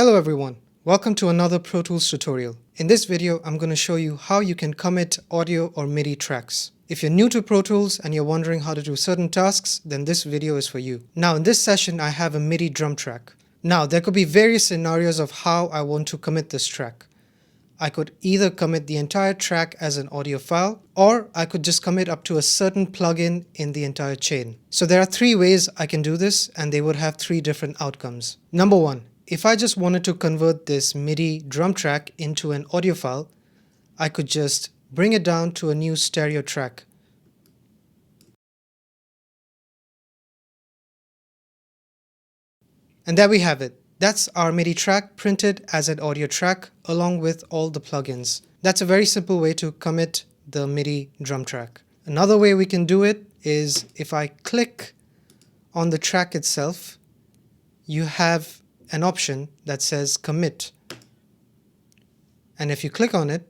Hello everyone, welcome to another Pro Tools tutorial. In this video, I'm going to show you how you can commit audio or MIDI tracks. If you're new to Pro Tools and you're wondering how to do certain tasks, then this video is for you. Now in this session, I have a MIDI drum track. Now there could be various scenarios of how I want to commit this track. I could either commit the entire track as an audio file, or I could just commit up to a certain plugin in the entire chain. So there are three ways I can do this, and they would have three different outcomes. Number one, if I just wanted to convert this MIDI drum track into an audio file, I could just bring it down to a new stereo track. And there we have it. That's our MIDI track printed as an audio track along with all the plugins. That's a very simple way to commit the MIDI drum track. Another way we can do it is if I click on the track itself, you have an option that says commit. And if you click on it,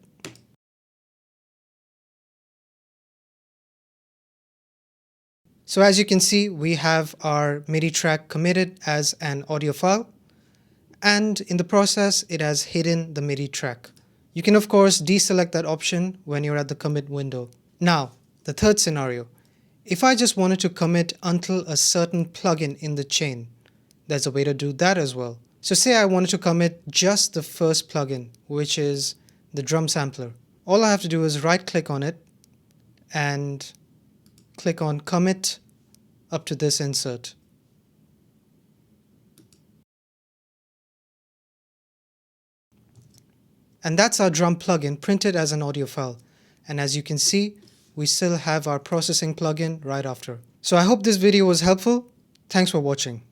so as you can see, we have our MIDI track committed as an audio file. And in the process, it has hidden the MIDI track. You can of course deselect that option when you're at the commit window. Now, the third scenario. If I just wanted to commit until a certain plugin in the chain, there's a way to do that as well. So say I wanted to commit just the first plugin, which is the drum sampler. All I have to do is right click on it and click on commit up to this insert. And that's our drum plugin printed as an audio file. And as you can see, we still have our processing plugin right after. So I hope this video was helpful. Thanks for watching.